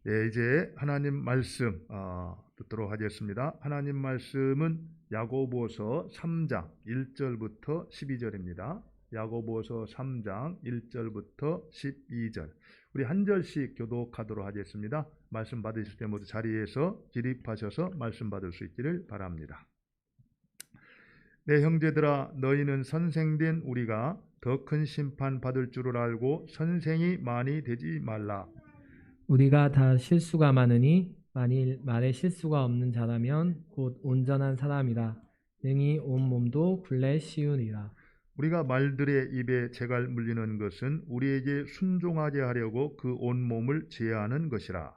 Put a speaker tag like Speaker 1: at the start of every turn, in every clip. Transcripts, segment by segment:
Speaker 1: 예, 이제 하나님 말씀 듣도록 하겠습니다. 하나님 말씀은 야고보서 3장 1절부터 12절입니다. 야고보서 3장 1절부터 12절. 우리 한 절씩 교독하도록 하겠습니다. 말씀 받으실 때 모두 자리에서 기립하셔서 말씀 받을 수 있기를 바랍니다. 내 형제들아, 너희는 선생된 우리가 더 큰 심판 받을 줄을 알고 선생이 많이 되지 말라.
Speaker 2: 우리가 다 실수가 많으니 만일 말에 실수가 없는 자라면 곧 온전한 사람이라. 능히 온 몸도 굴레 씌우리라.
Speaker 1: 우리가 말들의 입에 재갈 물리는 것은 우리에게 순종하게 하려고 그 온몸을 제하는 것이라.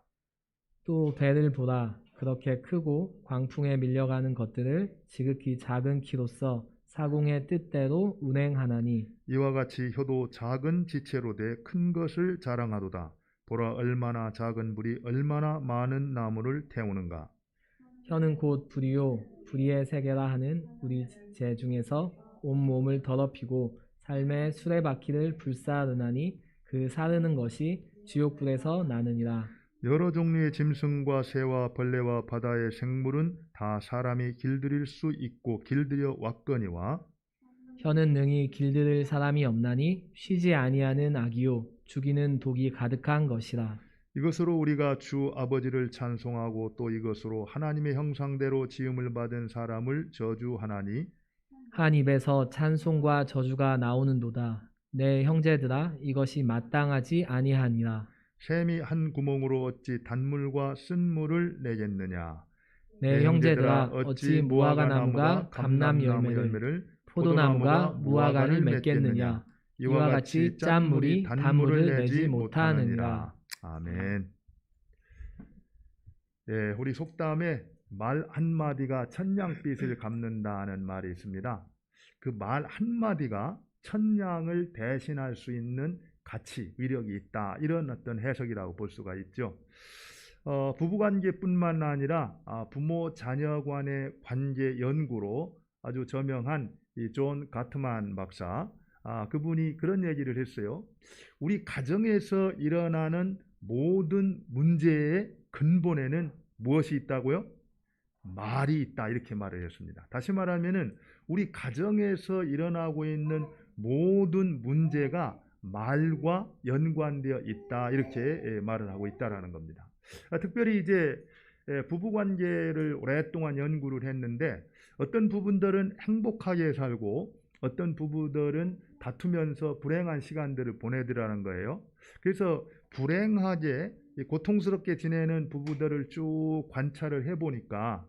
Speaker 2: 또 배를 보라. 그렇게 크고 광풍에 밀려가는 것들을 지극히 작은 키로써 사공의 뜻대로 운행하나니,
Speaker 1: 이와 같이 혀도 작은 지체로 돼 큰 것을 자랑하도다. 보라, 얼마나 작은 불이 얼마나 많은 나무를 태우는가.
Speaker 2: 혀는 곧 불이요 불의의 세계라 하는 우리 죄 중에서 온 몸을 더럽히고 삶의 수레바퀴를 불사르나니, 그 사르는 것이 지옥불에서 나느니라.
Speaker 1: 여러 종류의 짐승과 새와 벌레와 바다의 생물은 다 사람이 길들일 수 있고 길들여 왔거니와,
Speaker 2: 혀는 능히 길들일 사람이 없나니 쉬지 아니하는 악이요 죽이는 독이 가득한 것이라.
Speaker 1: 이것으로 우리가 주 아버지를 찬송하고 또 이것으로 하나님의 형상대로 지음을 받은 사람을 저주하나니,
Speaker 2: 한 입에서 찬송과 저주가 나오는도다. 내 형제들아, 이것이 마땅하지 아니하니라.
Speaker 1: 샘이 한 구멍으로 어찌 단물과 쓴물을 내겠느냐.
Speaker 2: 내 형제들아, 어찌 무화과 나무가 감람 열매를, 포도나무가 무화과를 맺겠느냐. 이와 같이 짠 물이 단물을 내지 못하느니라.
Speaker 1: 아멘. 예, 우리 속담에 말 한마디가 천냥빚을 갚는다는 말이 있습니다. 그 말 한마디가 천냥을 대신할 수 있는 가치, 위력이 있다. 이런 어떤 해석이라고 볼 수가 있죠. 부부관계뿐만 아니라 부모 자녀 간의 관계 연구로 아주 저명한 이 존 가트만 박사, 그분이 그런 얘기를 했어요. 우리 가정에서 일어나는 모든 문제의 근본에는 무엇이 있다고요? 말이 있다, 이렇게 말을 했습니다. 다시 말하면은 우리 가정에서 일어나고 있는 모든 문제가 말과 연관되어 있다, 이렇게 말을 하고 있다라는 겁니다. 특별히 이제 부부관계를 오랫동안 연구를 했는데, 어떤 부분들은 행복하게 살고 어떤 부부들은 다투면서 불행한 시간들을 보내더라는 거예요. 그래서 불행하게 고통스럽게 지내는 부부들을 쭉 관찰을 해보니까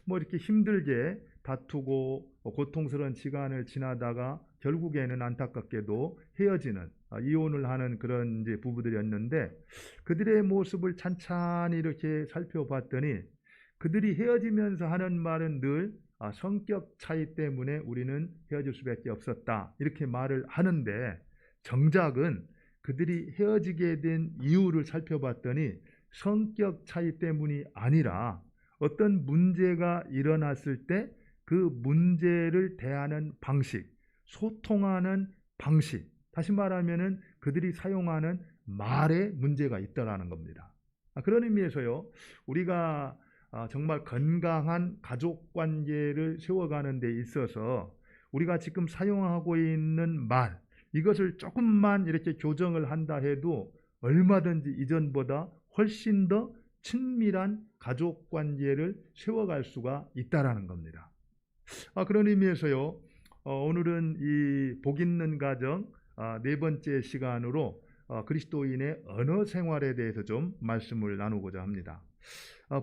Speaker 1: 뭐 이렇게 힘들게 다투고 고통스러운 시간을 지나다가 결국에는 안타깝게도 헤어지는, 이혼을 하는 그런 이제 부부들이었는데, 그들의 모습을 찬찬히 이렇게 살펴봤더니 그들이 헤어지면서 하는 말은 늘 성격 차이 때문에 우리는 헤어질 수밖에 없었다, 이렇게 말을 하는데, 정작은 그들이 헤어지게 된 이유를 살펴봤더니 성격 차이 때문이 아니라 어떤 문제가 일어났을 때 그 문제를 대하는 방식, 소통하는 방식, 다시 말하면은 그들이 사용하는 말에 문제가 있다라는 겁니다. 그런 의미에서요, 우리가 정말 건강한 가족 관계를 세워가는 데 있어서 우리가 지금 사용하고 있는 말, 이것을 조금만 이렇게 교정을 한다 해도 얼마든지 이전보다 훨씬 더 친밀한 가족 관계를 세워갈 수가 있다라는 겁니다. 그런 의미에서요, 오늘은 이 복 있는 가정 네 번째 시간으로 그리스도인의 언어 생활에 대해서 좀 말씀을 나누고자 합니다.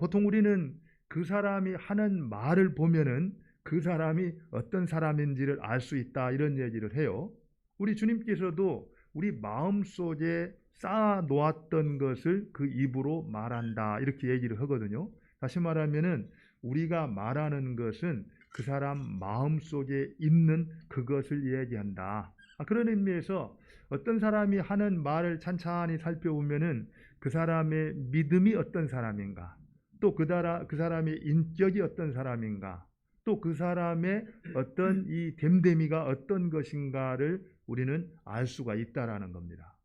Speaker 1: 보통 우리는 그 사람이 하는 말을 보면은 그 사람이 어떤 사람인지를 알 수 있다, 이런 얘기를 해요. 우리 주님께서도 우리 마음속에 쌓아 놓았던 것을 그 입으로 말한다, 이렇게 얘기를 하거든요. 다시 말하면은 우리가 말하는 것은 그 사람 마음속에 있는 그것을 얘기한다. 그런 의미에서 어떤 사람이 하는 말을 찬찬히 살펴보면은 그 사람의 믿음이 어떤 사람인가, 또 그 사람의 인격이 어떤 사람인가, 또 그 사람의 어떤 이 됨됨이가 어떤 것인가를 우리는 알 수가 있다라는 겁니다.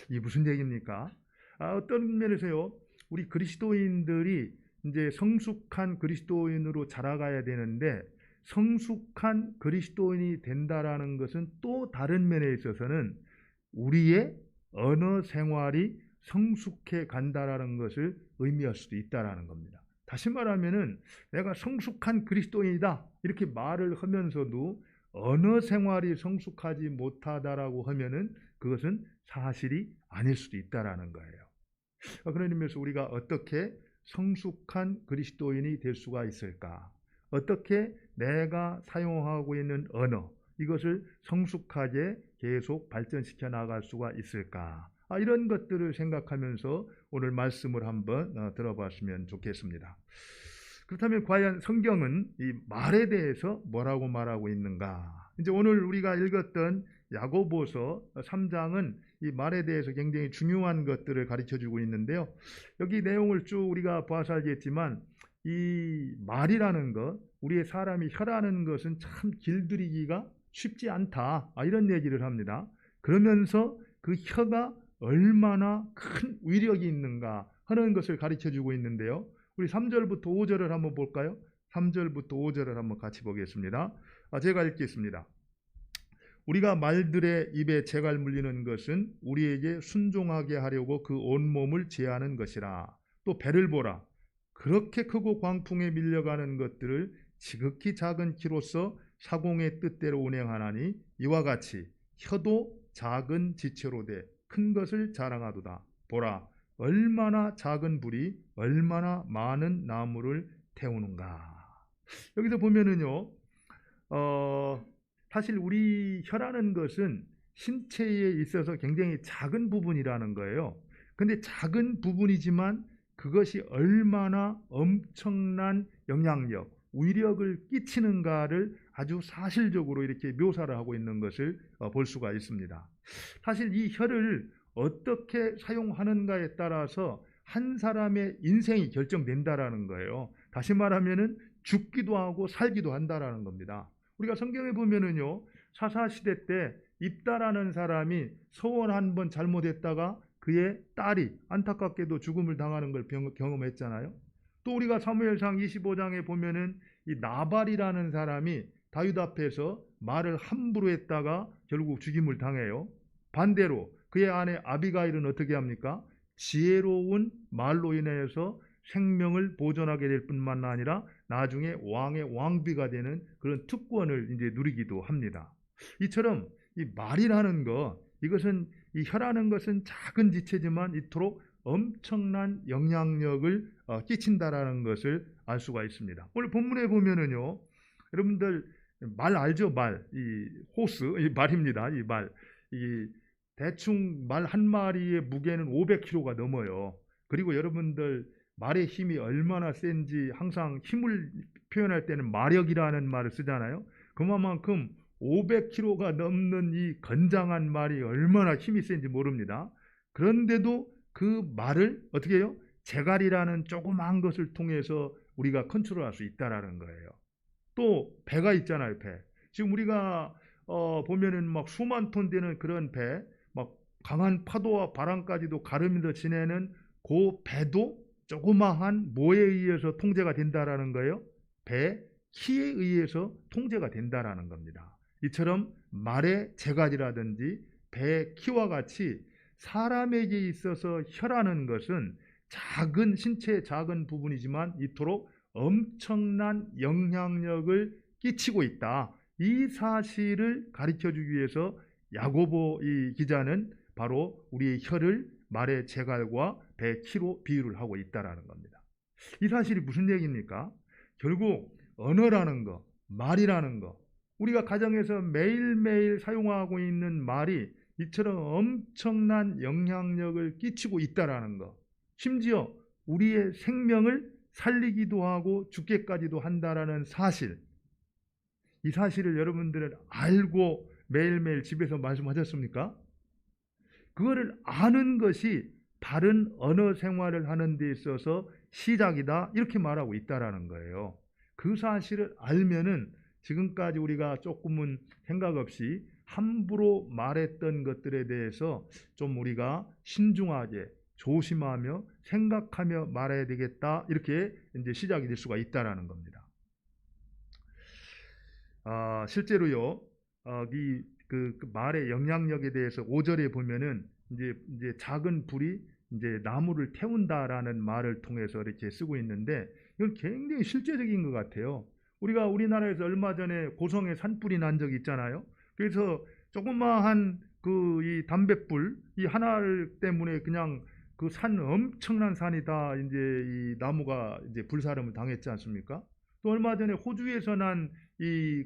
Speaker 1: 이 무슨 얘기입니까? 어떤 면에서요, 우리 그리스도인들이 이제 성숙한 그리스도인으로 자라가야 되는데 성숙한 그리스도인이 된다라는 것은 또 다른 면에 있어서는 우리의 언어 생활이 성숙해 간다라는 것을 의미할 수도 있다라는 겁니다. 다시 말하면은 내가 성숙한 그리스도인이다 이렇게 말을 하면서도 언어 생활이 성숙하지 못하다라고 하면은 그것은 사실이 아닐 수도 있다라는 거예요. 그런 의미에서 우리가 어떻게 성숙한 그리스도인이 될 수가 있을까? 어떻게 내가 사용하고 있는 언어 이것을 성숙하게 계속 발전시켜 나갈 수가 있을까? 이런 것들을 생각하면서 오늘 말씀을 한번 들어봤으면 좋겠습니다. 그렇다면 과연 성경은 이 말에 대해서 뭐라고 말하고 있는가? 이제 오늘 우리가 읽었던 야고보서 3장은 이 말에 대해서 굉장히 중요한 것들을 가르쳐주고 있는데요. 여기 내용을 쭉 우리가 봐서 알겠지만 이 말이라는 것, 우리의 사람이 혀라는 것은 참 길들이기가 쉽지 않다. 이런 얘기를 합니다. 그러면서 그 혀가 얼마나 큰 위력이 있는가 하는 것을 가르쳐주고 있는데요. 우리 3절부터 5절을 한번 볼까요? 3절부터 5절을 한번 같이 보겠습니다. 제가 읽겠습니다. 우리가 말들의 입에 재갈 물리는 것은 우리에게 순종하게 하려고 그 온몸을 제하는 것이라. 또 배를 보라. 그렇게 크고 광풍에 밀려가는 것들을 지극히 작은 키로서 사공의 뜻대로 운행하나니 이와 같이 혀도 작은 지체로 돼 큰 것을 자랑하도다. 보라, 얼마나 작은 불이 얼마나 많은 나무를 태우는가. 여기서 보면은요, 사실 우리 혀라는 것은 신체에 있어서 굉장히 작은 부분이라는 거예요. 근데 작은 부분이지만 그것이 얼마나 엄청난 영향력, 위력을 끼치는가를 아주 사실적으로 이렇게 묘사를 하고 있는 것을 볼 수가 있습니다. 사실 이 혀를 어떻게 사용하는가에 따라서 한 사람의 인생이 결정된다라는 거예요. 다시 말하면은 죽기도 하고 살기도 한다라는 겁니다. 우리가 성경에 보면은요, 사사시대 때 입다라는 사람이 서원 한 번 잘못했다가 그의 딸이 안타깝게도 죽음을 당하는 걸 경험했잖아요. 또 우리가 사무엘상 25장에 보면은 이 나발이라는 사람이 다윗 앞에서 말을 함부로 했다가 결국 죽임을 당해요. 반대로 그의 아내 아비가일은 어떻게 합니까? 지혜로운 말로 인해서 생명을 보존하게 될 뿐만 아니라 나중에 왕의 왕비가 되는 그런 특권을 이제 누리기도 합니다. 이처럼 이 말이라는 것, 이것은 이 혀라는 것은 작은 지체지만 이토록 엄청난 영향력을 끼친다라는 것을 알 수가 있습니다. 오늘 본문에 보면은요, 여러분들 말 알죠? 말, 이 호스, 이 말입니다. 이 말, 이 대충 말 한 마리의 무게는 500kg가 넘어요. 그리고 여러분들 말의 힘이 얼마나 센지 항상 힘을 표현할 때는 마력이라는 말을 쓰잖아요. 그만큼 500kg가 넘는 이 건장한 말이 얼마나 힘이 센지 모릅니다. 그런데도 그 말을 어떻게 해요? 재갈이라는 조그만 것을 통해서 우리가 컨트롤할 수 있다라는 거예요. 또 배가 있잖아요, 배. 지금 우리가 보면은 막 수만 톤 되는 그런 배, 막 강한 파도와 바람까지도 가르면서 지내는 그 배도 조그마한 뭐에 의해서 통제가 된다라는 거예요? 배 키에 의해서 통제가 된다라는 겁니다. 이처럼 말의 재갈이라든지 배 키와 같이 사람에게 있어서 혀라는 것은 작은 신체의 작은 부분이지만 이토록 엄청난 영향력을 끼치고 있다. 이 사실을 가르쳐주기 위해서 야고보 이 기자는 바로 우리의 혀를 말의 재갈과 배 키로 비유를 하고 있다라는 겁니다. 이 사실이 무슨 얘기입니까? 결국 언어라는 거, 말이라는 거, 우리가 가정에서 매일매일 사용하고 있는 말이 이처럼 엄청난 영향력을 끼치고 있다라는 거, 심지어 우리의 생명을 살리기도 하고 죽게까지도 한다라는 사실, 이 사실을 여러분들은 알고 매일매일 집에서 말씀하셨습니까? 그거를 아는 것이 바른 언어 생활을 하는 데 있어서 시작이다 이렇게 말하고 있다라는 거예요. 그 사실을 알면은 지금까지 우리가 조금은 생각 없이 함부로 말했던 것들에 대해서 좀 우리가 신중하게 조심하며 생각하며 말해야 되겠다. 이렇게 이제 시작이 될 수가 있다라는 겁니다. 실제로요, 그 말의 영향력에 대해서 5절에 보면은 이제 작은 불이 이제 나무를 태운다라는 말을 통해서 이렇게 쓰고 있는데 이건 굉장히 실제적인 것 같아요. 우리나라에서 얼마 전에 고성에 산불이 난 적이 있잖아요. 그래서 조그마한 이 담뱃불 이 하나 때문에 그냥 그 산 엄청난 산이 다 이제 이 나무가 이제 불사름을 당했지 않습니까? 또 얼마 전에 호주에서 난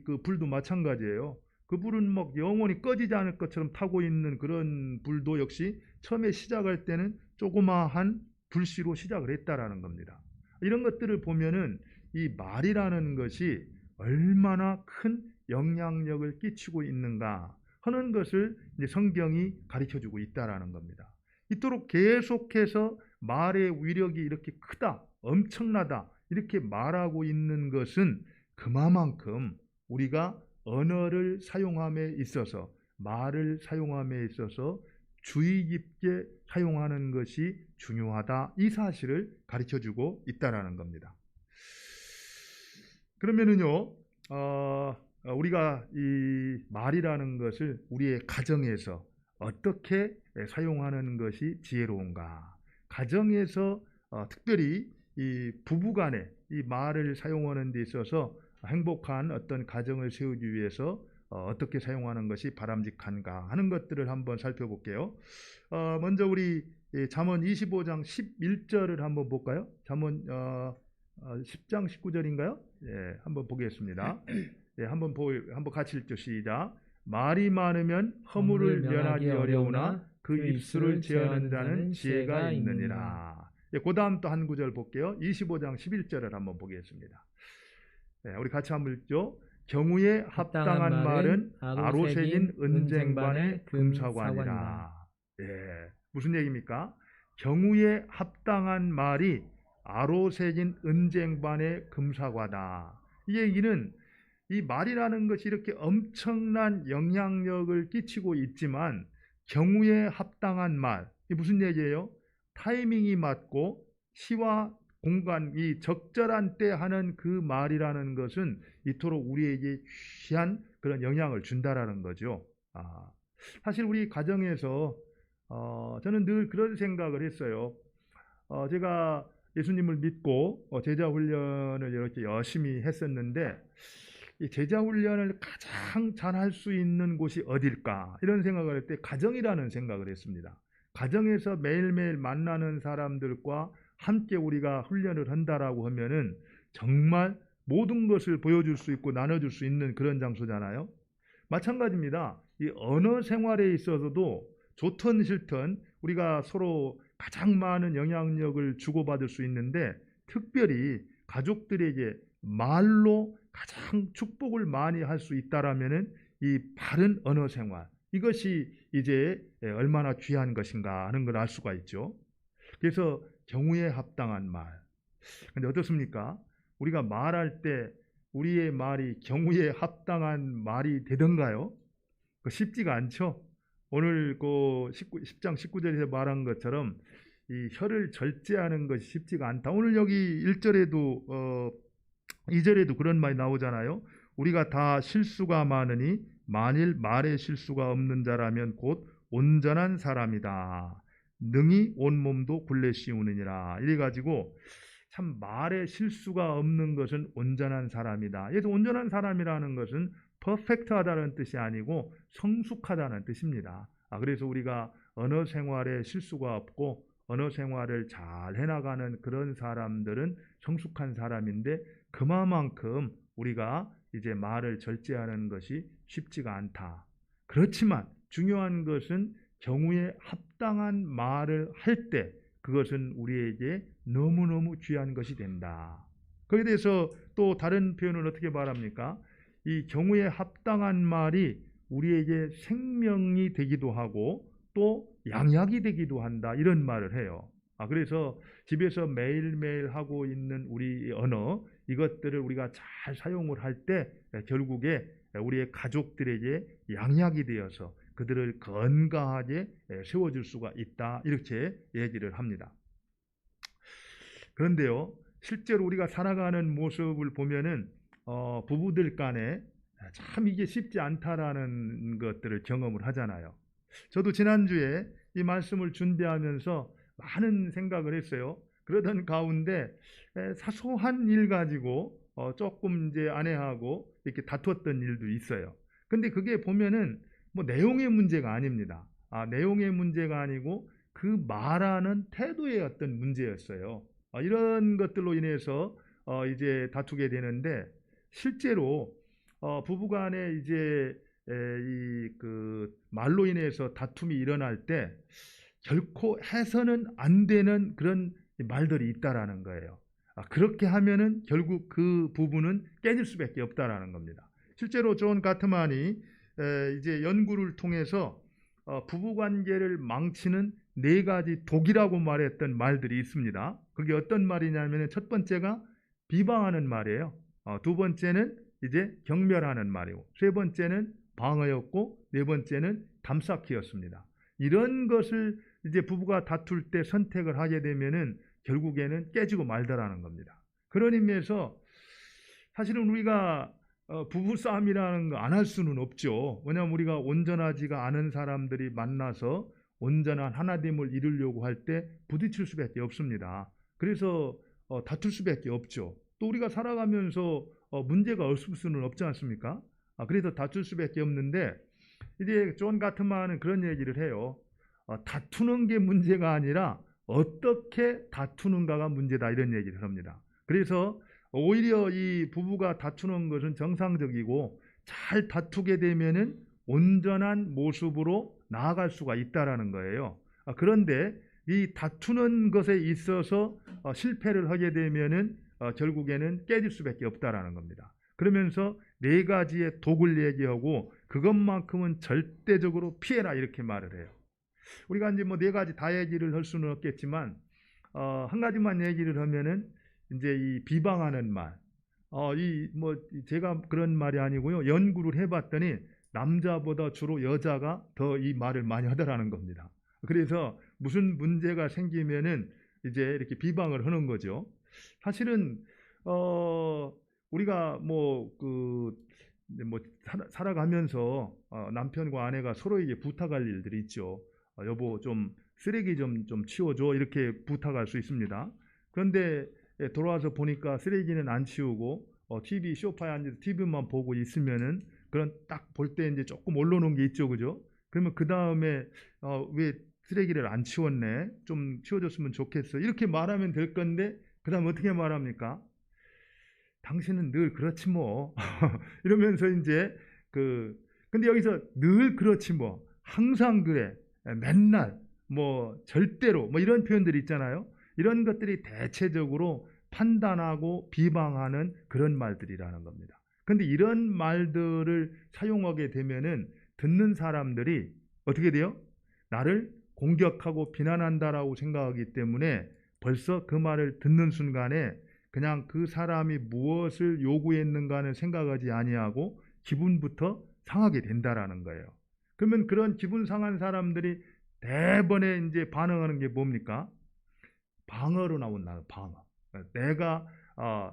Speaker 1: 그 불도 마찬가지예요. 그 불은 막 영원히 꺼지지 않을 것처럼 타고 있는 그런 불도 역시 처음에 시작할 때는 조그마한 불씨로 시작을 했다라는 겁니다. 이런 것들을 보면은 이 말이라는 것이 얼마나 큰 영향력을 끼치고 있는가 하는 것을 이제 성경이 가르쳐주고 있다라는 겁니다. 이토록 계속해서 말의 위력이 이렇게 크다, 엄청나다 이렇게 말하고 있는 것은 그만큼 우리가 언어를 사용함에 있어서 말을 사용함에 있어서 주의 깊게 사용하는 것이 중요하다. 이 사실을 가르쳐주고 있다라는 겁니다. 그러면은요, 우리가 이 말이라는 것을 우리의 가정에서 어떻게 사용하는 것이 지혜로운가? 가정에서 특별히 이 부부간에 이 말을 사용하는 데 있어서 행복한 어떤 가정을 세우기 위해서 어떻게 사용하는 것이 바람직한가 하는 것들을 한번 살펴볼게요. 먼저 우리 잠언 25장 11절을 한번 볼까요? 잠언 10장 19절인가요? 예, 한번 보겠습니다. 예, 한번 같이 읽죠. 시작. 말이 많으면 허물을 면하기 어려우나 그 입술을 제어한다는 지혜가 있느니라. 예, 그 다음 또 한 구절 볼게요. 25장 11절을 한번 보겠습니다. 예, 우리 같이 한번 읽죠. 경우에 합당한 말은 아로새긴 은쟁반의 금사관이라. 예, 무슨 얘기입니까? 경우에 합당한 말이 아로새긴 은쟁반의 금사과다. 이 얘기는 이 말이라는 것이 이렇게 엄청난 영향력을 끼치고 있지만 경우에 합당한 말, 이게 무슨 얘기예요? 타이밍이 맞고 시와 공간이 적절한 때 하는 그 말이라는 것은 이토록 우리에게 귀한 그런 영향을 준다라는 거죠. 사실 우리 가정에서 저는 늘 그런 생각을 했어요. 제가 예수님을 믿고 제자 훈련을 이렇게 열심히 했었는데 이 제자 훈련을 가장 잘할 수 있는 곳이 어딜까? 이런 생각을 할 때 가정이라는 생각을 했습니다. 가정에서 매일매일 만나는 사람들과 함께 우리가 훈련을 한다라고 하면은 정말 모든 것을 보여줄 수 있고 나눠줄 수 있는 그런 장소잖아요. 마찬가지입니다. 이 언어 생활에 있어서도 좋든 싫든 우리가 서로 가장 많은 영향력을 주고받을 수 있는데 특별히 가족들에게 말로 가장 축복을 많이 할 수 있다라면은 이 바른 언어 생활 이것이 이제 얼마나 귀한 것인가 하는 걸 알 수가 있죠. 그래서 경우에 합당한 말. 근데 어떻습니까? 우리가 말할 때 우리의 말이 경우에 합당한 말이 되던가요? 쉽지가 않죠. 오늘 그 10장 19절에서 말한 것처럼 이 혀를 절제하는 것이 쉽지가 않다. 오늘 여기 1절에도 2절에도 그런 말이 나오잖아요. 우리가 다 실수가 많으니 만일 말에 실수가 없는 자라면 곧 온전한 사람이다. 능히 온몸도 굴레 씌우느니라. 이래가지고 참 말에 실수가 없는 것은 온전한 사람이다. 그래서 온전한 사람이라는 것은 퍼펙트하다는 뜻이 아니고 성숙하다는 뜻입니다. 그래서 우리가 언어 생활에 실수가 없고 언어 생활을 잘 해나가는 그런 사람들은 성숙한 사람인데 그만큼 우리가 이제 말을 절제하는 것이 쉽지가 않다. 그렇지만 중요한 것은 경우에 합당한 말을 할 때 그것은 우리에게 너무너무 귀한 것이 된다. 거기에 대해서 또 다른 표현을 어떻게 말합니까? 이 경우에 합당한 말이 우리에게 생명이 되기도 하고 또 양약이 되기도 한다. 이런 말을 해요. 그래서 집에서 매일매일 하고 있는 우리 언어 이것들을 우리가 잘 사용을 할 때 결국에 우리의 가족들에게 양약이 되어서 그들을 건강하게 세워줄 수가 있다. 이렇게 얘기를 합니다. 그런데요, 실제로 우리가 살아가는 모습을 보면은 부부들 간에 참 이게 쉽지 않다라는 것들을 경험을 하잖아요. 저도 지난주에 이 말씀을 준비하면서 많은 생각을 했어요. 그러던 가운데 사소한 일 가지고 조금 이제 아내하고 이렇게 다투었던 일도 있어요. 근데 그게 보면은 뭐 내용의 문제가 아닙니다. 내용의 문제가 아니고 그 말하는 태도의 어떤 문제였어요. 이런 것들로 인해서 이제 다투게 되는데 실제로 부부간에 이제 그 말로 인해서 다툼이 일어날 때 결코 해서는 안 되는 그런 말들이 있다라는 거예요. 그렇게 하면은 결국 그 부부는 깨질 수밖에 없다라는 겁니다. 실제로 존 가트만이 이제 연구를 통해서 부부 관계를 망치는 4가지 독이라고 말했던 말들이 있습니다. 그게 어떤 말이냐면 첫 번째가 비방하는 말이에요. 두 번째는 이제 경멸하는 말이고, 세 번째는 방어였고, 네 번째는 담쌓기였습니다. 이런 것을 이제 부부가 다툴 때 선택을 하게 되면은 결국에는 깨지고 말더라는 겁니다. 그런 의미에서 사실은 우리가 부부 싸움이라는 거 안 할 수는 없죠. 왜냐하면 우리가 온전하지가 않은 사람들이 만나서 온전한 하나됨을 이루려고 할 때 부딪힐 수밖에 없습니다. 그래서 다툴 수밖에 없죠. 또 우리가 살아가면서 문제가 없을 수는 없지 않습니까? 그래서 다툴 수밖에 없는데 이제 존 가트만은 그런 얘기를 해요. 다투는 게 문제가 아니라 어떻게 다투는가가 문제다 이런 얘기를 합니다. 그래서 오히려 이 부부가 다투는 것은 정상적이고 잘 다투게 되면은 온전한 모습으로 나아갈 수가 있다라는 거예요. 그런데 이 다투는 것에 있어서 실패를 하게 되면은 결국에는 깨질 수밖에 없다라는 겁니다. 그러면서 4가지의 독을 얘기하고 그것만큼은 절대적으로 피해라 이렇게 말을 해요. 우리가 이제 뭐 4가지 다 얘기를 할 수는 없겠지만 한 가지만 얘기를 하면은 이제 이 비방하는 말, 이 뭐 제가 그런 말이 아니고요. 연구를 해봤더니 남자보다 주로 여자가 더 이 말을 많이 하더라는 겁니다. 그래서 무슨 문제가 생기면은 이제 이렇게 비방을 하는 거죠. 사실은 우리가 뭐 살아가면서 남편과 아내가 서로에게 부탁할 일들이 있죠. 여보 좀 쓰레기 좀 치워줘 이렇게 부탁할 수 있습니다. 그런데 돌아와서 보니까 쓰레기는 안 치우고 TV 소파에 앉아서 TV만 보고 있으면은 그런 딱 볼 때 이제 조금 올려놓은 게 있죠, 그죠? 그러면 그 다음에 왜 쓰레기를 안 치웠네? 좀 치워줬으면 좋겠어. 이렇게 말하면 될 건데 그 다음 어떻게 말합니까? 당신은 늘 그렇지 뭐. 이러면서 이제 근데 여기서 늘 그렇지 뭐, 항상 그래, 맨날, 뭐 절대로 뭐 이런 표현들이 있잖아요. 이런 것들이 대체적으로 판단하고 비방하는 그런 말들이라는 겁니다. 근데 이런 말들을 사용하게 되면은 듣는 사람들이 어떻게 돼요? 나를 공격하고 비난한다라고 생각하기 때문에 벌써 그 말을 듣는 순간에 그냥 그 사람이 무엇을 요구했는가는 생각하지 아니하고 기분부터 상하게 된다라는 거예요. 그러면 그런 기분 상한 사람들이 대번에 이제 반응하는 게 뭡니까? 방어로 나온다. 방어. 내가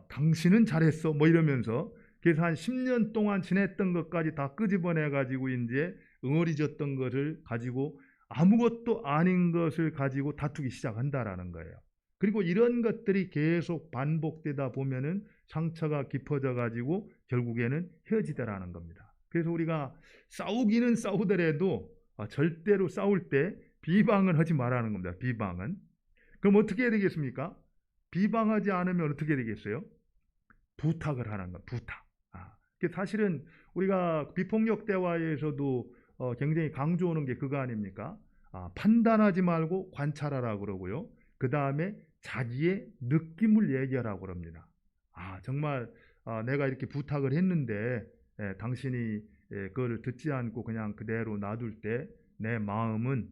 Speaker 1: 당신은 잘했어 뭐 이러면서 그래서 한 10년 동안 지냈던 것까지 다 끄집어내 가지고 이제 응어리졌던 것을 가지고 아무것도 아닌 것을 가지고 다투기 시작한다라는 거예요. 그리고 이런 것들이 계속 반복되다 보면은 상처가 깊어져 가지고 결국에는 헤어지더라는 겁니다. 그래서 우리가 싸우기는 싸우더라도 절대로 싸울 때 비방을 하지 말라는 겁니다. 비방은. 그럼 어떻게 해야 되겠습니까? 비방하지 않으면 어떻게 되겠어요? 부탁을 하는 것, 부탁. 사실은 우리가 비폭력 대화에서도 굉장히 강조하는 게 그거 아닙니까? 판단하지 말고 관찰하라 그러고요. 그 다음에 자기의 느낌을 얘기하라고 그럽니다. 정말 내가 이렇게 부탁을 했는데 당신이 그걸 듣지 않고 그냥 그대로 놔둘 때 내 마음은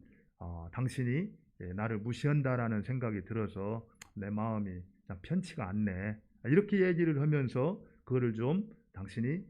Speaker 1: 당신이 나를 무시한다라는 생각이 들어서 내 마음이 편치가 않네. 이렇게 얘기를 하면서 그거를 좀 당신이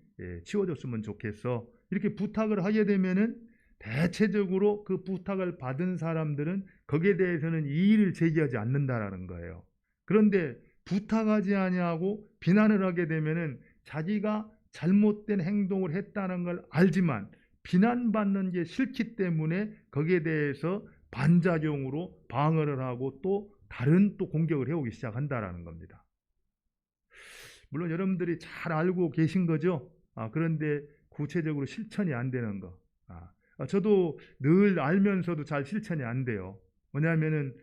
Speaker 1: 치워줬으면 좋겠어. 이렇게 부탁을 하게 되면은 대체적으로 그 부탁을 받은 사람들은 거기에 대해서는 이의를 제기하지 않는다라는 거예요. 그런데 부탁하지 아니하고 비난을 하게 되면은 자기가 잘못된 행동을 했다는 걸 알지만 비난받는 게 싫기 때문에 거기에 대해서 반작용으로 방어를 하고 또 다른 또 공격을 해오기 시작한다라는 겁니다. 물론 여러분들이 잘 알고 계신 거죠. 그런데 구체적으로 실천이 안 되는 거. 저도 늘 알면서도 잘 실천이 안 돼요. 왜냐하면은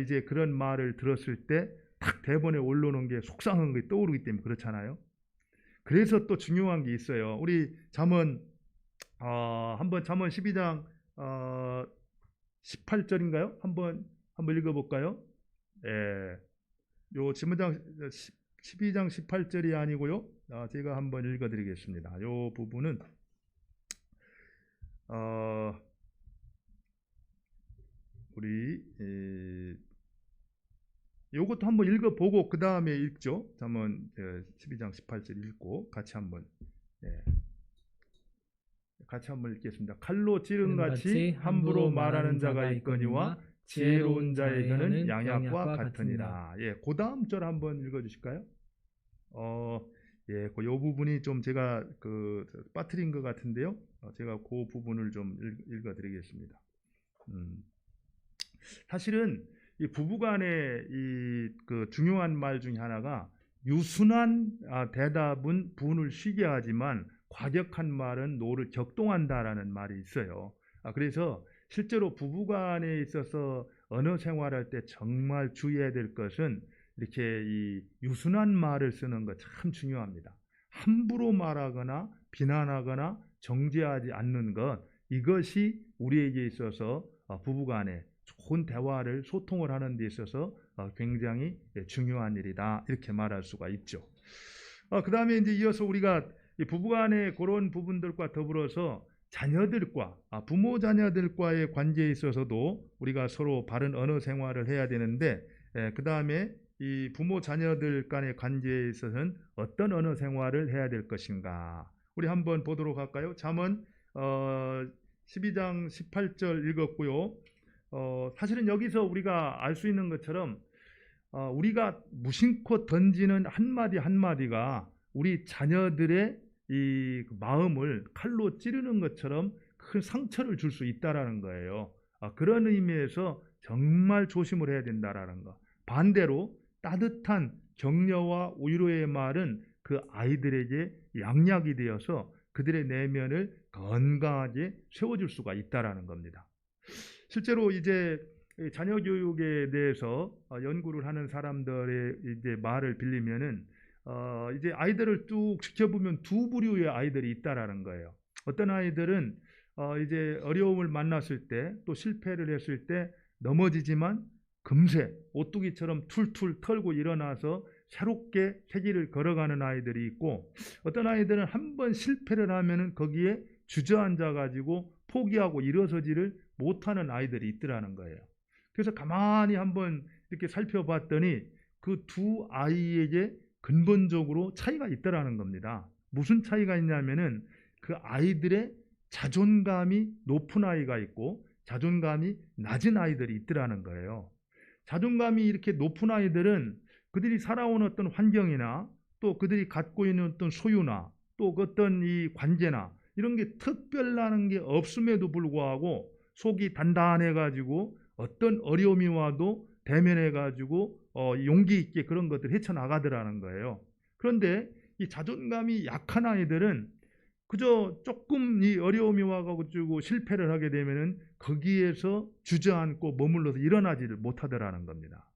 Speaker 1: 이제 그런 말을 들었을 때 딱 대본에 올려놓은 게 속상한 게 떠오르기 때문에 그렇잖아요. 그래서 또 중요한 게 있어요. 우리 잠언 한번 잠언 12장 18절인가요? 한번 읽어볼까요? 예, 요 지문장 12장 18절이 아니고요. 제가 한번 읽어드리겠습니다. 요 부분은 우리 요것도 한번 읽어보고 그 다음에 읽죠. 잠언 12장 18절 읽고 같이 한번 읽겠습니다. 칼로 찌른 같이 함부로 말하는 자가 있거니와 지혜로운 자에게는 양약과 같으니라. 그 다음 절 한번 읽어주실까요? 그 부분이 좀 제가 빠뜨린 것 같은데요. 제가 그 부분을 좀 읽어드리겠습니다. 사실은 이 부부간의 그 중요한 말 중에 하나가 유순한 대답은 분을 쉬게 하지만 과격한 말은 노를 격동한다라는 말이 있어요. 그래서 실제로 부부간에 있어서 언어 생활할 때 정말 주의해야 될 것은 이렇게 이 유순한 말을 쓰는 거 참 중요합니다. 함부로 말하거나 비난하거나 정죄하지 않는 것, 이것이 우리에게 있어서 부부간에 좋은 대화를 소통을 하는 데 있어서 굉장히 중요한 일이다, 이렇게 말할 수가 있죠. 그 다음에 이제 이어서 우리가 부부간의 그런 부분들과 더불어서 자녀들과 부모 자녀들과의 관계에 있어서도 우리가 서로 바른 언어 생활을 해야 되는데, 그 다음에 이 부모 자녀들 간의 관계에 있어서는 어떤 언어 생활을 해야 될 것인가, 우리 한번 보도록 할까요? 잠언 12장 18절 읽었고요. 사실은 여기서 우리가 알 수 있는 것처럼 우리가 무심코 던지는 한마디 한마디가 우리 자녀들의 이 마음을 칼로 찌르는 것처럼 큰 상처를 줄 수 있다라는 거예요. 그런 의미에서 정말 조심을 해야 된다라는 거. 반대로 따뜻한 격려와 위로의 말은 그 아이들에게 양약이 되어서 그들의 내면을 건강하게 세워줄 수가 있다라는 겁니다. 실제로 이제 자녀 교육에 대해서 연구를 하는 사람들의 이제 말을 빌리면은 이제 아이들을 쭉 지켜보면 두 부류의 아이들이 있다라는 거예요. 어떤 아이들은 이제 어려움을 만났을 때, 또 실패를 했을 때 넘어지지만 금세 오뚜기처럼 툴툴 털고 일어나서 새롭게 새 길을 걸어가는 아이들이 있고, 어떤 아이들은 한번 실패를 하면은 거기에 주저앉아 가지고 포기하고 일어서지를 못하는 아이들이 있더라는 거예요. 그래서 가만히 한번 이렇게 살펴봤더니 그 두 아이에게 근본적으로 차이가 있더라는 겁니다. 무슨 차이가 있냐면은 그 아이들의 자존감이 높은 아이가 있고 자존감이 낮은 아이들이 있더라는 거예요. 자존감이 이렇게 높은 아이들은 그들이 살아온 어떤 환경이나 또 그들이 갖고 있는 어떤 소유나 또 어떤 이 관계나 이런 게 특별한 게 없음에도 불구하고 속이 단단해가지고 어떤 어려움이 와도 대면해가지고 용기 있게 그런 것들 헤쳐나가더라는 거예요. 그런데 이 자존감이 약한 아이들은 그저 조금 이 어려움이 와가지고 실패를 하게 되면은 거기에서 주저앉고 머물러서 일어나지를 못하더라는 겁니다.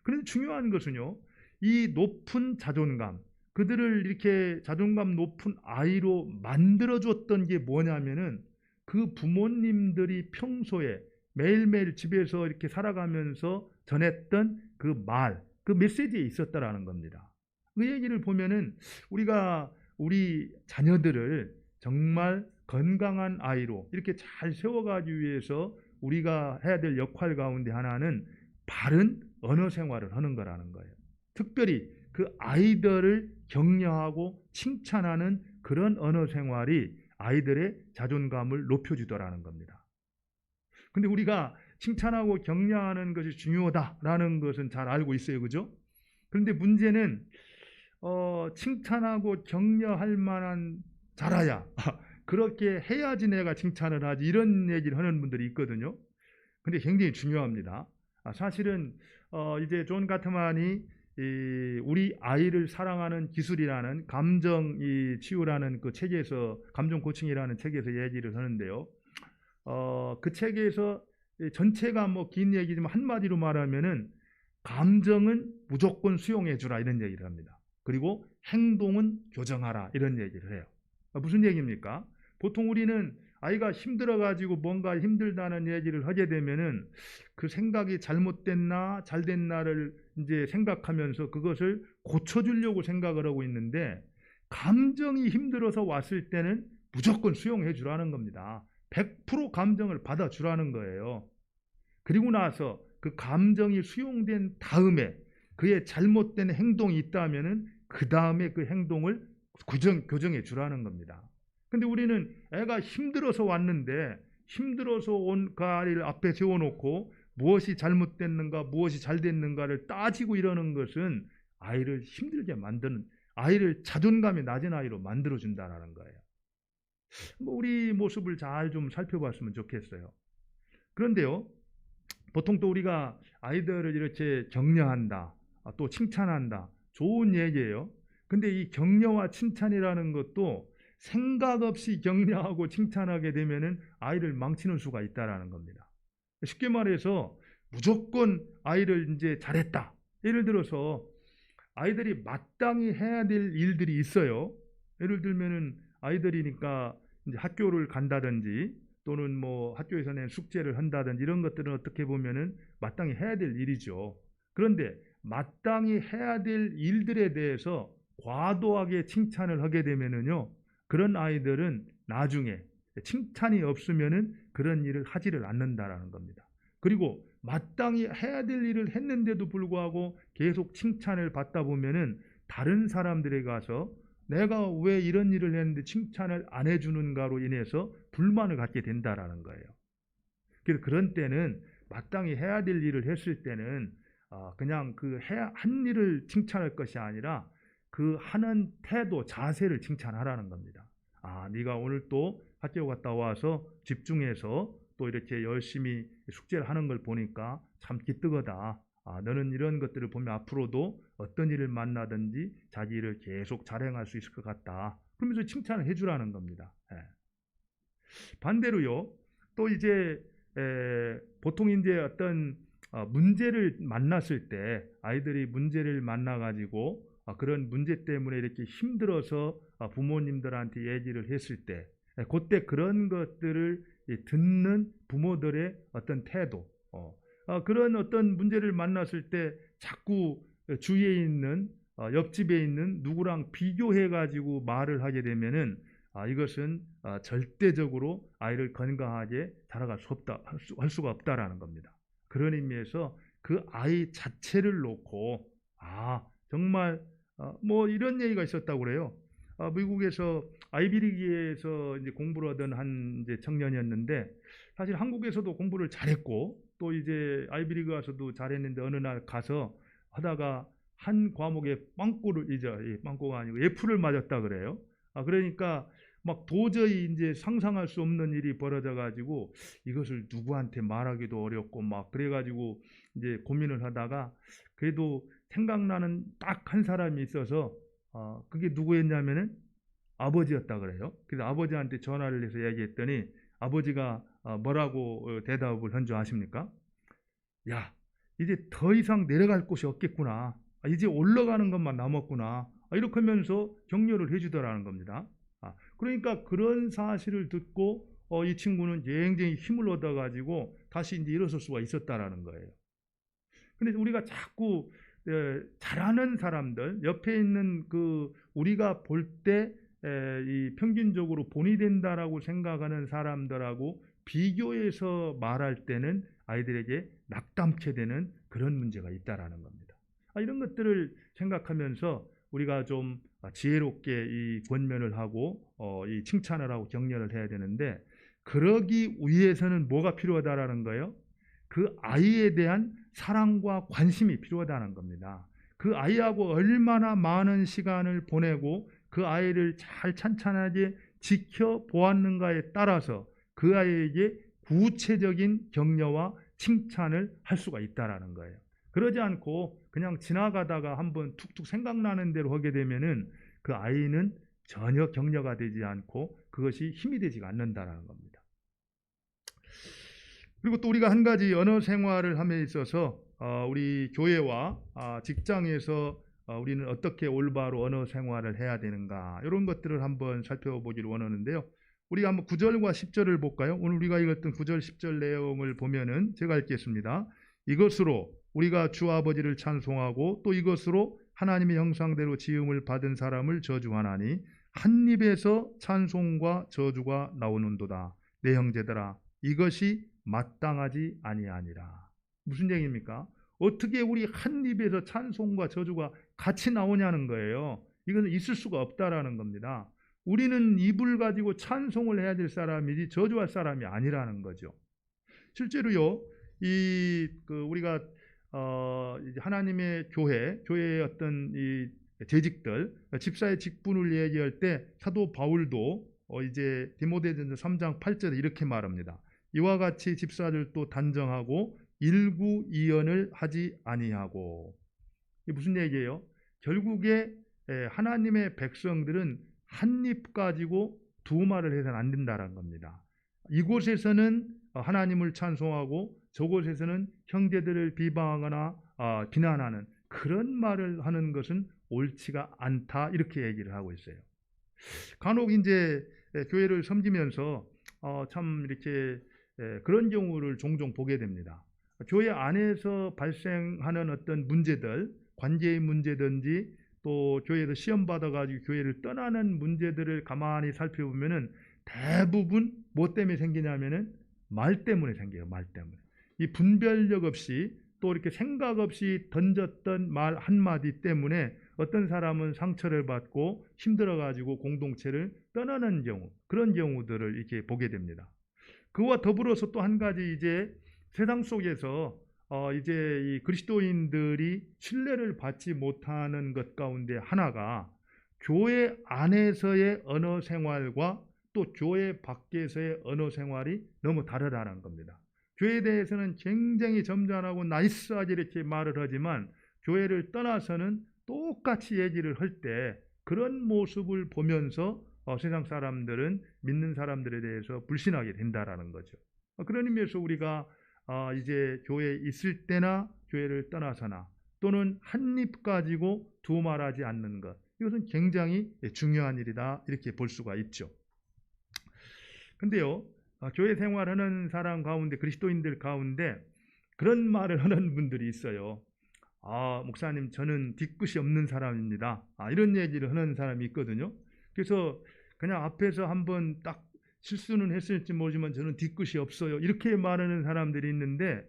Speaker 1: 그런데 중요한 것은요, 이 높은 자존감, 그들을 이렇게 자존감 높은 아이로 만들어줬던 게 뭐냐면은 그 부모님들이 평소에 매일매일 집에서 이렇게 살아가면서 전했던 그 말, 그 메시지에 있었다라는 겁니다. 그 얘기를 보면은 우리가 우리 자녀들을 정말 건강한 아이로 이렇게 잘 세워가기 위해서 우리가 해야 될 역할 가운데 하나는 바른 언어 생활을 하는 거라는 거예요. 특별히 그 아이들을 격려하고 칭찬하는 그런 언어 생활이 아이들의 자존감을 높여주더라는 겁니다. 근데 우리가 칭찬하고 격려하는 것이 중요하다라는 것은 잘 알고 있어요. 그죠? 그런데 문제는 칭찬하고 격려할 만한 자라야 그렇게 해야지 내가 칭찬을 하지 이런 얘기를 하는 분들이 있거든요. 근데 굉장히 중요합니다. 사실은 이제 존 가트만이 우리 아이를 사랑하는 기술이라는 감정 치유라는 그 책에서 감정 코칭이라는 책에서 얘기를 하는데요. 그 책에서 전체가 뭐 긴 얘기지만 한마디로 말하면은 감정은 무조건 수용해 주라 이런 얘기를 합니다. 그리고 행동은 교정하라 이런 얘기를 해요. 무슨 얘기입니까? 보통 우리는 아이가 힘들어가지고 뭔가 힘들다는 얘기를 하게 되면은 그 생각이 잘못됐나 잘됐나를 이제 생각하면서 그것을 고쳐주려고 생각을 하고 있는데 감정이 힘들어서 왔을 때는 무조건 수용해 주라는 겁니다. 100% 감정을 받아주라는 거예요. 그리고 나서 그 감정이 수용된 다음에 그의 잘못된 행동이 있다면은 그 다음에 그 행동을 교정해 주라는 겁니다. 근데 우리는 애가 힘들어서 왔는데 힘들어서 온 그 아이를 앞에 세워놓고 무엇이 잘못됐는가 무엇이 잘 됐는가를 따지고 이러는 것은 아이를 힘들게 만드는 아이를 자존감이 낮은 아이로 만들어준다는 거예요. 우리 모습을 잘 좀 살펴봤으면 좋겠어요. 그런데요, 보통 또 우리가 아이들을 이렇게 격려한다, 또 칭찬한다, 좋은 얘기예요. 근데 이 격려와 칭찬이라는 것도 생각 없이 격려하고 칭찬하게 되면은 아이를 망치는 수가 있다라는 겁니다. 쉽게 말해서 무조건 아이를 이제 잘했다. 예를 들어서 아이들이 마땅히 해야 될 일들이 있어요. 예를 들면은 아이들이니까 이제 학교를 간다든지 또는 뭐 학교에서 낸 숙제를 한다든지 이런 것들은 어떻게 보면은 마땅히 해야 될 일이죠. 그런데 마땅히 해야 될 일들에 대해서 과도하게 칭찬을 하게 되면은요, 그런 아이들은 나중에 칭찬이 없으면은 그런 일을 하지를 않는다라는 겁니다. 그리고 마땅히 해야 될 일을 했는데도 불구하고 계속 칭찬을 받다 보면은 다른 사람들에 가서 내가 왜 이런 일을 했는데 칭찬을 안 해주는가로 인해서 불만을 갖게 된다라는 거예요. 그래서 그런 때는 마땅히 해야 될 일을 했을 때는 그냥 그 한 일을 칭찬할 것이 아니라 그 하는 태도, 자세를 칭찬하라는 겁니다. 네가 오늘 또 학교 갔다 와서 집중해서 또 이렇게 열심히 숙제를 하는 걸 보니까 참 기특하다. 너는 이런 것들을 보면 앞으로도 어떤 일을 만나든지 자기 일을 계속 잘 행할 수 있을 것 같다. 그러면서 칭찬을 해주라는 겁니다. 예. 반대로요, 또 이제 보통 이제 어떤 문제를 만났을 때 아이들이 문제를 만나가지고 그런 문제 때문에 이렇게 힘들어서 부모님들한테 얘기를 했을 때 그때 그런 것들을 듣는 부모들의 어떤 태도, 그런 어떤 문제를 만났을 때 자꾸 주위에 있는 옆집에 있는 누구랑 비교해 가지고 말을 하게 되면은 이것은 절대적으로 아이를 건강하게 자라갈 수 없다, 할 수가 없다라는 겁니다. 그런 의미에서 그 아이 자체를 놓고 정말 뭐 이런 얘기가 있었다고 그래요. 미국에서 아이비리기에서 이제 공부를 하던 한 이제 청년이었는데 사실 한국에서도 공부를 잘했고 또 이제 아이비리그 가서도 잘했는데 어느 날 가서 하다가 한 과목에 빵꾸를 이제 빵꾸가 아니고 F를 맞았다 그래요. 그러니까 막 도저히 이제 상상할 수 없는 일이 벌어져 가지고 이것을 누구한테 말하기도 어렵고 막 그래 가지고 이제 고민을 하다가 그래도 생각나는 딱 한 사람이 있어서 그게 누구였냐면은 아버지였다 그래요. 그래서 아버지한테 전화를 해서 얘기했더니 아버지가 뭐라고 대답을 한 줄 아십니까? 야, 이제 더 이상 내려갈 곳이 없겠구나. 이제 올라가는 것만 남았구나. 이렇게 하면서 격려를 해주더라는 겁니다. 그러니까 그런 사실을 듣고 이 친구는 굉장히 힘을 얻어가지고 다시 이제 일어설 수가 있었다라는 거예요. 근데 우리가 자꾸 잘하는 사람들, 옆에 있는 그 우리가 볼 때 이 평균적으로 본이 된다라고 생각하는 사람들하고 비교해서 말할 때는 아이들에게 낙담케 되는 그런 문제가 있다라는 겁니다. 이런 것들을 생각하면서 우리가 좀 지혜롭게 이 권면을 하고 이 칭찬을 하고 격려를 해야 되는데, 그러기 위해서는 뭐가 필요하다라는 거예요? 그 아이에 대한 사랑과 관심이 필요하다는 겁니다. 그 아이하고 얼마나 많은 시간을 보내고 그 아이를 잘 찬찬하게 지켜보았는가에 따라서 그 아이에게 구체적인 격려와 칭찬을 할 수가 있다라는 거예요. 그러지 않고 그냥 지나가다가 한번 툭툭 생각나는 대로 하게 되면은 그 아이는 전혀 격려가 되지 않고 그것이 힘이 되지 않는다라는 겁니다. 그리고 또 우리가 한 가지 언어 생활을 함에 있어서 우리 교회와 직장에서 우리는 어떻게 올바로 언어 생활을 해야 되는가, 이런 것들을 한번 살펴보기를 원하는데요. 우리가 한번 9절과 10절을 볼까요? 오늘 우리가 읽었던 9절 10절 내용을 보면은 제가 읽겠습니다. 이것으로 우리가 주 아버지를 찬송하고 또 이것으로 하나님의 형상대로 지음을 받은 사람을 저주하나니 한 입에서 찬송과 저주가 나오는도다. 내 형제들아, 이것이 마땅하지 아니하니라. 무슨 얘기입니까? 어떻게 우리 한 입에서 찬송과 저주가 같이 나오냐는 거예요. 이것은 있을 수가 없다라는 겁니다. 우리는 입을 가지고 찬송을 해야 될 사람이지 저주할 사람이 아니라는 거죠. 실제로요, 우리가 이제 하나님의 교회의 어떤 이 재직들, 집사의 직분을 얘기할 때 사도 바울도 이제 디모데전서 3장 8절에 이렇게 말합니다. 이와 같이 집사들도 단정하고 일구이연을 하지 아니하고. 이게 무슨 얘기예요? 결국에 하나님의 백성들은 한 입 가지고 두 말을 해서는 안 된다는 겁니다. 이곳에서는 하나님을 찬송하고 저곳에서는 형제들을 비방하거나 비난하는 그런 말을 하는 것은 옳지가 않다, 이렇게 얘기를 하고 있어요. 간혹 이제 교회를 섬기면서 참 이렇게 그런 경우를 종종 보게 됩니다. 교회 안에서 발생하는 어떤 문제들, 관계의 문제든지 또 교회에서 시험 받아가지고 교회를 떠나는 문제들을 가만히 살펴보면은 대부분 뭐 때문에 생기냐면은 말 때문에 생겨요. 말 때문에. 이 분별력 없이 또 이렇게 생각 없이 던졌던 말 한마디 때문에 어떤 사람은 상처를 받고 힘들어가지고 공동체를 떠나는 경우, 그런 경우들을 이렇게 보게 됩니다. 그와 더불어서 또 한 가지, 이제 세상 속에서 이제 이 그리스도인들이 신뢰를 받지 못하는 것 가운데 하나가 교회 안에서의 언어 생활과 또 교회 밖에서의 언어 생활이 너무 다르다는 겁니다. 교회에 대해서는 굉장히 점잖하고 나이스하게 이렇게 말을 하지만 교회를 떠나서는 똑같이 얘기를 할 때 그런 모습을 보면서 세상 사람들은 믿는 사람들에 대해서 불신하게 된다라는 거죠. 그런 의미에서 우리가 이제 교회에 있을 때나 교회를 떠나서나 또는 한 입 가지고 두 말하지 않는 것, 이것은 굉장히 중요한 일이다, 이렇게 볼 수가 있죠. 근데요, 교회 생활하는 사람 가운데, 그리스도인들 가운데 그런 말을 하는 분들이 있어요. 목사님, 저는 뒤끝이 없는 사람입니다. 이런 얘기를 하는 사람이 있거든요. 그래서 그냥 앞에서 한번 딱 실수는 했을지 모르지만 저는 뒤끝이 없어요, 이렇게 말하는 사람들이 있는데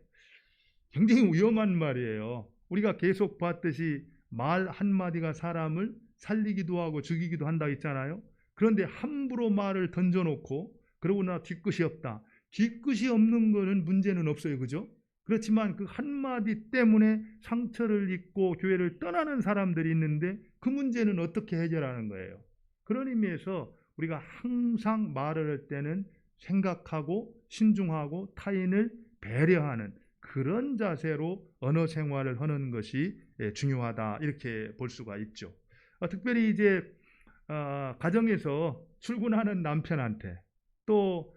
Speaker 1: 굉장히 위험한 말이에요. 우리가 계속 봤듯이 말 한마디가 사람을 살리기도 하고 죽이기도 한다 했잖아요. 그런데 함부로 말을 던져놓고 그러고 나 뒤끝이 없다. 뒤끝이 없는 거는 문제는 없어요. 그죠? 그렇지만 그 한마디 때문에 상처를 입고 교회를 떠나는 사람들이 있는데 그 문제는 어떻게 해결하는 거예요? 그런 의미에서 우리가 항상 말을 할 때는 생각하고 신중하고 타인을 배려하는 그런 자세로 언어 생활을 하는 것이 중요하다, 이렇게 볼 수가 있죠. 특별히 이제 가정에서 출근하는 남편한테 또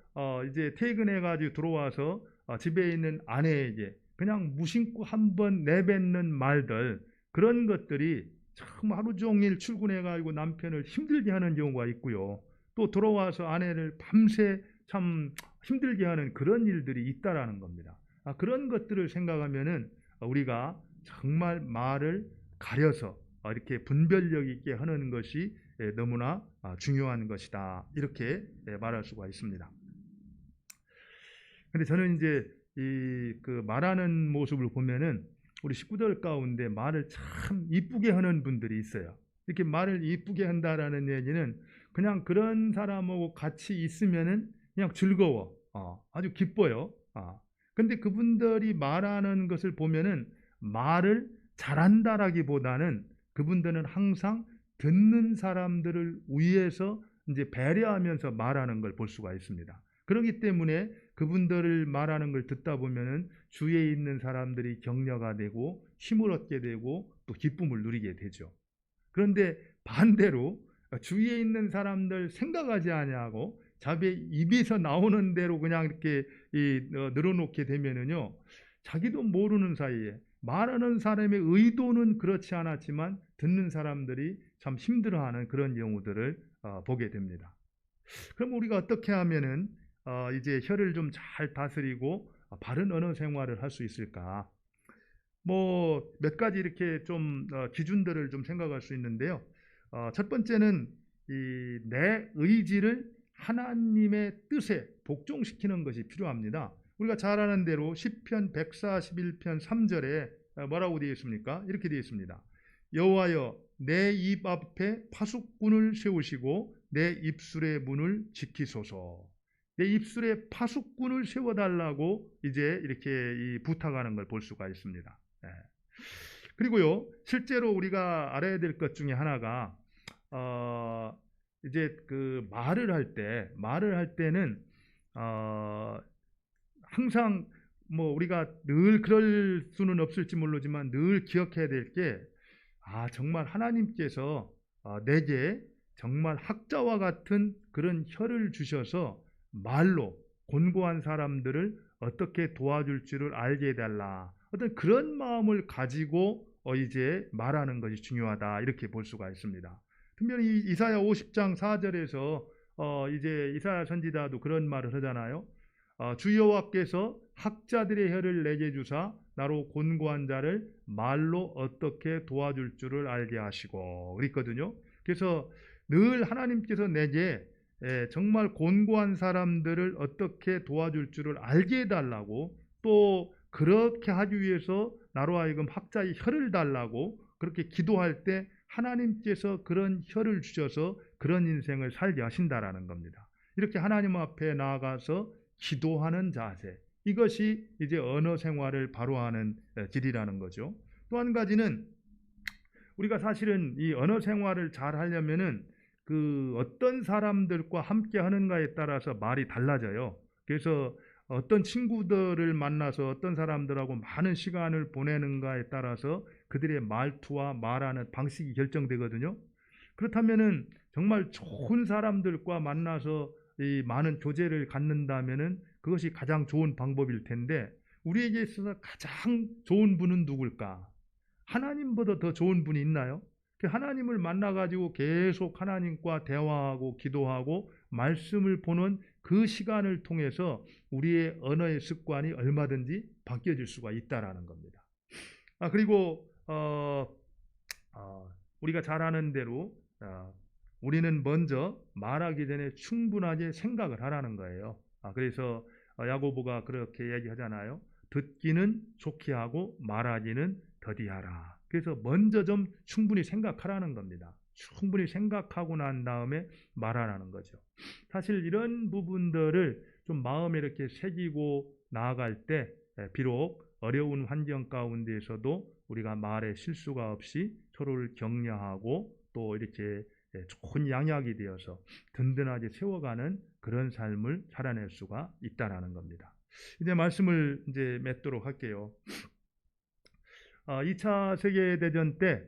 Speaker 1: 이제 퇴근해가지고 들어와서 집에 있는 아내에게 그냥 무심코 한번 내뱉는 말들, 그런 것들이 참 하루 종일 출근해가지고 남편을 힘들게 하는 경우가 있고요. 또 들어와서 아내를 밤새 참 힘들게 하는 그런 일들이 있다라는 겁니다. 그런 것들을 생각하면은 우리가 정말 말을 가려서 이렇게 분별력 있게 하는 것이 너무나 중요한 것이다, 이렇게 말할 수가 있습니다. 근데 저는 이제 그 말하는 모습을 보면은 우리 식구들 가운데 말을 참 이쁘게 하는 분들이 있어요. 이렇게 말을 이쁘게 한다라는 얘기는 그냥 그런 사람하고 같이 있으면은 그냥 즐거워. 아주 기뻐요. 근데 그분들이 말하는 것을 보면은 말을 잘한다라기보다는 그분들은 항상 듣는 사람들을 위해서 이제 배려하면서 말하는 걸 볼 수가 있습니다. 그렇기 때문에 그분들을 말하는 걸 듣다 보면은 주위에 있는 사람들이 격려가 되고 힘을 얻게 되고 또 기쁨을 누리게 되죠. 그런데 반대로 주위에 있는 사람들 생각하지 아니하고 자기 입에서 나오는 대로 그냥 이렇게 늘어놓게 되면은요, 자기도 모르는 사이에 말하는 사람의 의도는 그렇지 않았지만 듣는 사람들이 참 힘들어하는 그런 경우들을 보게 됩니다. 그럼 우리가 어떻게 하면은 이제 혀를 좀 잘 다스리고 바른 언어 생활을 할 수 있을까? 뭐 몇 가지 이렇게 좀 기준들을 좀 생각할 수 있는데요. 첫 번째는 이 내 의지를 하나님의 뜻에 복종시키는 것이 필요합니다. 우리가 잘 아는 대로 시편 141편 3절에 뭐라고 되어 있습니까? 이렇게 되어 있습니다. 여호와여 내 입 앞에 파수꾼을 세우시고 내 입술의 문을 지키소서. 내 입술에 파수꾼을 세워달라고 이제 이렇게 부탁하는 걸 볼 수가 있습니다. 그리고요, 실제로 우리가 알아야 될 것 중에 하나가 이제 그 말을 할 때는 항상 뭐 우리가 늘 그럴 수는 없을지 모르지만 늘 기억해야 될 게 정말 하나님께서 내게 정말 학자와 같은 그런 혀를 주셔서 말로 곤고한 사람들을 어떻게 도와줄 줄을 알게 해달라. 어떤 그런 마음을 가지고 이제 말하는 것이 중요하다. 이렇게 볼 수가 있습니다. 특별히 이사야 50장 4절에서 이제 이사야 선지자도 그런 말을 하잖아요. 주 여호와께서 학자들의 혀를 내게 주사 나로 곤고한 자를 말로 어떻게 도와줄 줄을 알게 하시고 그랬거든요. 그래서 늘 하나님께서 내게 정말 곤고한 사람들을 어떻게 도와줄 줄을 알게 해달라고 또 그렇게 하기 위해서 나로 하여금 학자의 혀를 달라고 그렇게 기도할 때 하나님께서 그런 혀를 주셔서 그런 인생을 살게 하신다라는 겁니다. 이렇게 하나님 앞에 나아가서 기도하는 자세, 이것이 이제 언어 생활을 바로 하는 길이라는 거죠. 또 한 가지는 우리가 사실은 이 언어 생활을 잘 하려면은 그 어떤 사람들과 함께 하는가에 따라서 말이 달라져요. 그래서 어떤 친구들을 만나서 어떤 사람들하고 많은 시간을 보내는가에 따라서 그들의 말투와 말하는 방식이 결정되거든요. 그렇다면은 정말 좋은 사람들과 만나서 이 많은 교제를 갖는다면은 그것이 가장 좋은 방법일 텐데 우리에게 있어서 가장 좋은 분은 누굴까? 하나님보다 더 좋은 분이 있나요? 하나님을 만나가지고 계속 하나님과 대화하고 기도하고 말씀을 보는 그 시간을 통해서 우리의 언어의 습관이 얼마든지 바뀌어질 수가 있다라는 겁니다. 그리고 우리가 잘 아는 대로 우리는 먼저 말하기 전에 충분하게 생각을 하라는 거예요. 그래서 야고보가 그렇게 얘기하잖아요. 듣기는 좋게 하고 말하기는 더디하라. 그래서 먼저 좀 충분히 생각하라는 겁니다. 충분히 생각하고 난 다음에 말하라는 거죠. 사실 이런 부분들을 좀 마음에 이렇게 새기고 나아갈 때 비록 어려운 환경 가운데에서도 우리가 말에 실수가 없이 서로를 격려하고 또 이렇게 좋은 양약이 되어서 든든하게 세워가는 그런 삶을 살아낼 수가 있다라는 겁니다. 이제 말씀을 이제 맺도록 할게요. 2차 세계대전 때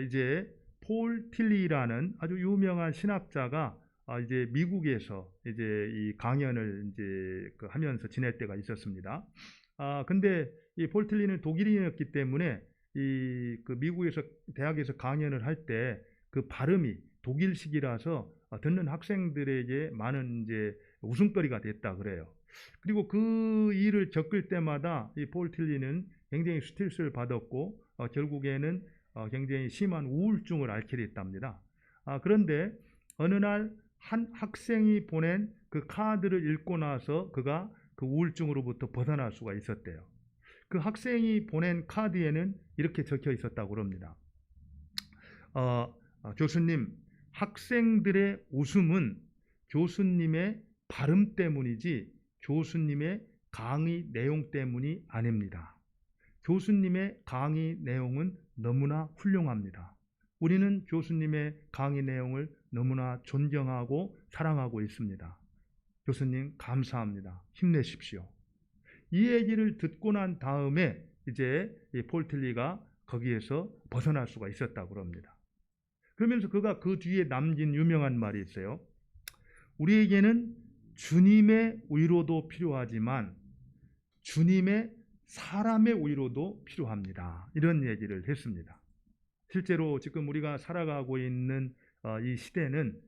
Speaker 1: 이제 폴 틸리라는 아주 유명한 신학자가 이제 미국에서 이제 이 강연을 이제 하면서 지낼 때가 있었습니다. 근데 이 폴 틸리는 독일인이었기 때문에 그 미국에서 대학에서 강연을 할 때 그 발음이 독일식이라서 듣는 학생들에게 많은 이제 웃음거리가 됐다 그래요. 그리고 그 일을 겪을 때마다 이 폴 틸리는 굉장히 스트레스를 받았고 결국에는 굉장히 심한 우울증을 앓게 됐답니다. 그런데 어느 날 한 학생이 보낸 그 카드를 읽고 나서 그가 그 우울증으로부터 벗어날 수가 있었대요. 그 학생이 보낸 카드에는 이렇게 적혀 있었다고 합니다. 교수님, 학생들의 웃음은 교수님의 발음 때문이지 교수님의 강의 내용 때문이 아닙니다. 교수님의 강의 내용은 너무나 훌륭합니다. 우리는 교수님의 강의 내용을 너무나 존경하고 사랑하고 있습니다. 교수님 감사합니다. 힘내십시오. 이 얘기를 듣고 난 다음에 이제 폴 틸리가 거기에서 벗어날 수가 있었다고 합니다. 그러면서 그가 그 뒤에 남긴 유명한 말이 있어요. 우리에게는 주님의 위로도 필요하지만 주님의 사람의 위로도 필요합니다. 이런 얘기를 했습니다. 실제로 지금 우리가 살아가고 있는 이 시대는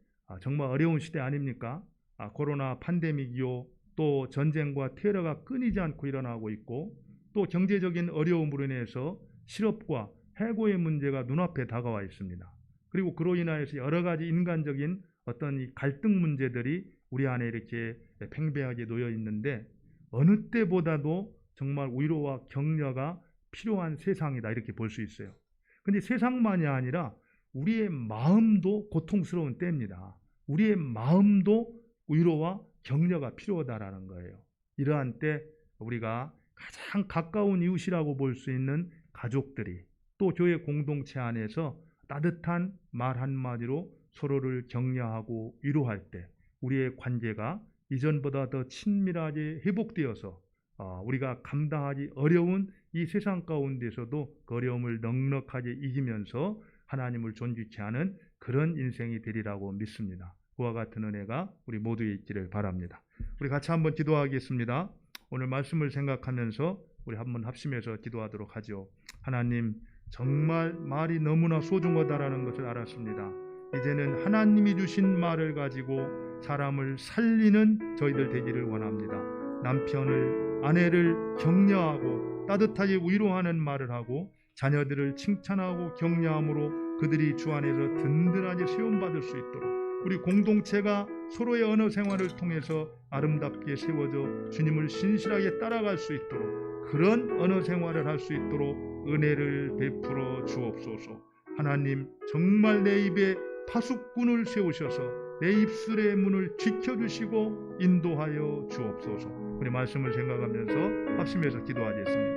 Speaker 1: 정말 어려운 시대 아닙니까? 코로나 팬데믹이요, 또 전쟁과 테러가 끊이지 않고 일어나고 있고, 또 경제적인 어려움으로 인해서 실업과 해고의 문제가 눈앞에 다가와 있습니다. 그리고 그로 인하여서 여러 가지 인간적인 어떤 이 갈등 문제들이 우리 안에 이렇게 팽배하게 놓여 있는데, 어느 때보다도 정말 위로와 격려가 필요한 세상이다, 이렇게 볼 수 있어요. 근데 세상만이 아니라 우리의 마음도 고통스러운 때입니다. 우리의 마음도 위로와 격려가 필요하다라는 거예요. 이러한 때 우리가 가장 가까운 이웃이라고 볼 수 있는 가족들이, 또 교회 공동체 안에서 따뜻한 말 한마디로 서로를 격려하고 위로할 때 우리의 관계가 이전보다 더 친밀하게 회복되어서 우리가 감당하기 어려운 이 세상 가운데서도 그 어려움을 넉넉하게 이기면서 하나님을 존귀케 하는 그런 인생이 되리라고 믿습니다. 그와 같은 은혜가 우리 모두에 있기를 바랍니다. 우리 같이 한번 기도하겠습니다. 오늘 말씀을 생각하면서 우리 한번 합심해서 기도하도록 하죠. 하나님, 정말 말이 너무나 소중하다라는 것을 알았습니다. 이제는 하나님이 주신 말을 가지고 사람을 살리는 저희들 되기를 원합니다. 남편을, 아내를 격려하고 따뜻하게 위로하는 말을 하고 자녀들을 칭찬하고 격려함으로 그들이 주 안에서 든든하게 세움받을 수 있도록, 우리 공동체가 서로의 언어 생활을 통해서 아름답게 세워져 주님을 신실하게 따라갈 수 있도록, 그런 언어 생활을 할 수 있도록 은혜를 베풀어 주옵소서. 하나님, 정말 내 입에 파수꾼을 세우셔서 내 입술의 문을 지켜주시고 인도하여 주옵소서. 우리 말씀을 생각하면서 합심해서 기도하겠습니다.